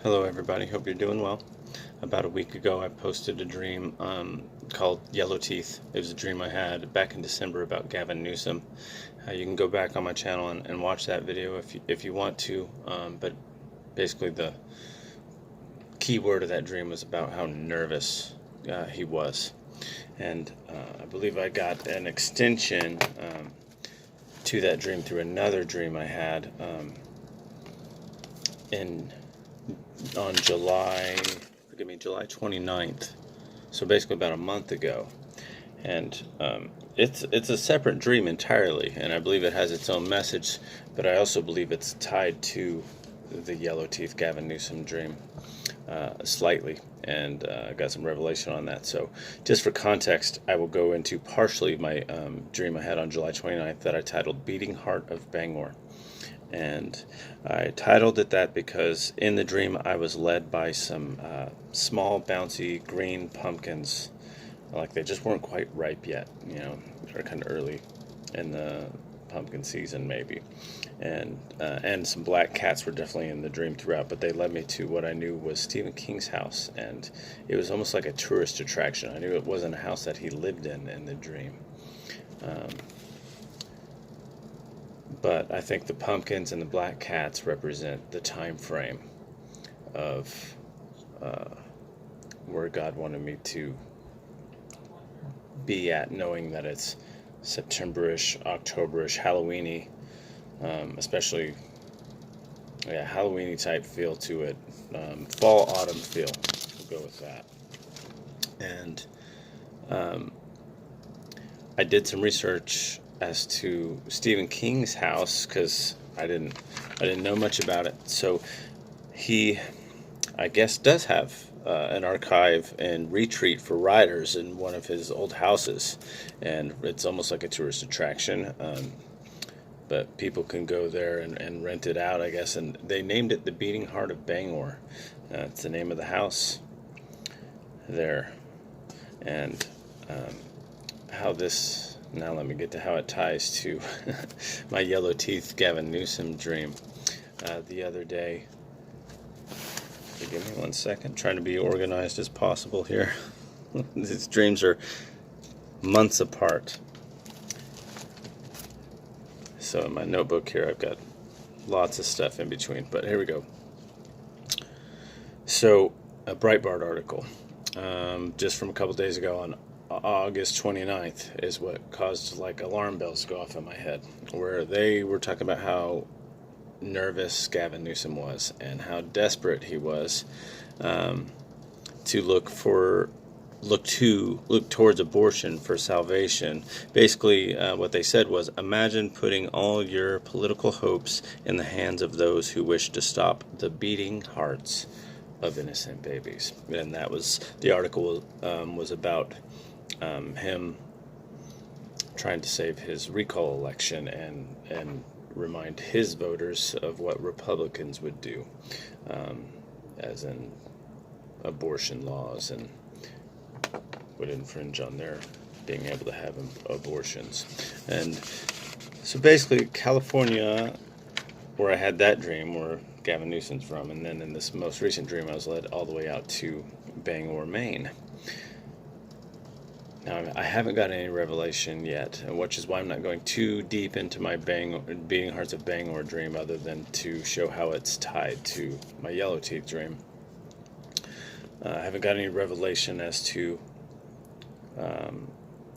Hello everybody, hope you're doing well. About a week ago I posted a dream called Yellow Teeth. It was a dream I had back in December about Gavin Newsom. You can go back on my channel and watch that video if you want to, but basically the key word of that dream was about how nervous he was. And I believe I got an extension to that dream through another dream I had in on July 29th, so basically about a month ago. And it's a separate dream entirely, and I believe it has its own message, but I also believe it's tied to the Yellow Teeth Gavin Newsom dream slightly, and I got some revelation on that. So just for context, I will go into partially my dream I had on July 29th that I titled Beating Heart of Bangor. And I titled it that because in the dream I was led by some small bouncy green pumpkins, like they just weren't quite ripe yet, they're kind of early in the pumpkin season maybe, and some black cats were definitely in the dream throughout, but they led me to what I knew was Stephen King's house, and it was almost like a tourist attraction. I knew it wasn't a house that he lived in the dream. But I think the pumpkins and the black cats represent the time frame of where God wanted me to be at, knowing that it's September-ish, October-ish, Halloween-y, especially Halloween-y type feel to it, fall, autumn feel. We'll go with that. And I did some research as to Stephen King's house because I didn't know much about it. So he, I guess, does have an archive and retreat for writers in one of his old houses, and it's almost like a tourist attraction. But people can go there and rent it out, I guess. And they named it the Beating Heart of Bangor. It's the name of the house there. And how this... Now let me get to how it ties to my Yellow Teeth Gavin Newsom dream the other day. Give me 1 second. Trying to be organized as possible here. These dreams are months apart. So in my notebook here I've got lots of stuff in between, but here we go. So a Breitbart article just from a couple days ago on August 29th is what caused like alarm bells to go off in my head, where they were talking about how nervous Gavin Newsom was and how desperate he was to look towards abortion for salvation. Basically, what they said was, imagine putting all your political hopes in the hands of those who wish to stop the beating hearts of innocent babies. And that was the article was about him trying to save his recall election and remind his voters of what Republicans would do, as in abortion laws, and would infringe on their being able to have abortions. And so basically California, where I had that dream, where Gavin Newsom's from, and then in this most recent dream I was led all the way out to Bangor, Maine. Now, I haven't got any revelation yet, which is why I'm not going too deep into my Beating Hearts of Bangor dream, other than to show how it's tied to my Yellow Teeth dream. I haven't got any revelation as to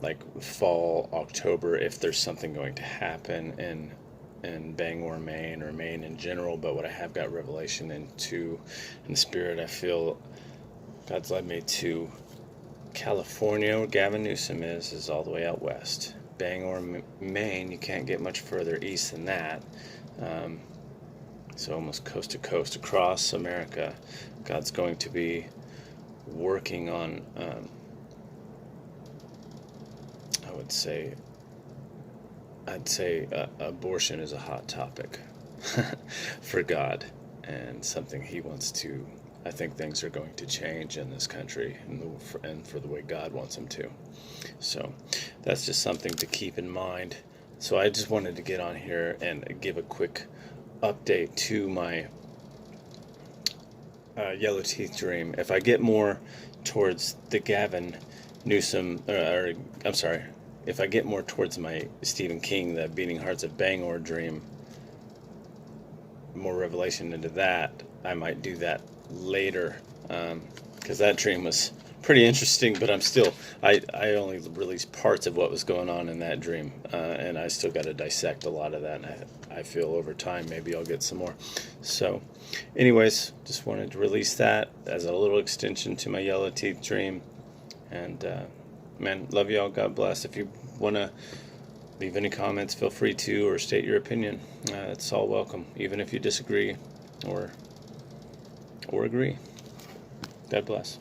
like fall, October, if there's something going to happen in Bangor, Maine, or Maine in general. But what I have got revelation into in spirit, I feel God's led me to California, where Gavin Newsom is all the way out west. Bangor, Maine, you can't get much further east than that. So almost coast to coast across America, God's going to be working on, I'd say abortion is a hot topic for God, and something he wants to. I think things are going to change in this country, and for the way God wants them to. So that's just something to keep in mind. So I just wanted to get on here and give a quick update to my Yellow Teeth dream. If I get more towards the Gavin Newsom, or I'm sorry, if I get more towards my Stephen King, the Beating Hearts of Bangor dream, more revelation into that, I might do that later, because that dream was pretty interesting. But I only released parts of what was going on in that dream, and I still got to dissect a lot of that. And I feel over time maybe I'll get some more. So, anyways, just wanted to release that as a little extension to my Yellow Teeth dream. And man, love y'all. God bless. If you want to leave any comments, feel free to, or state your opinion. It's all welcome, even if you disagree or agree. God bless.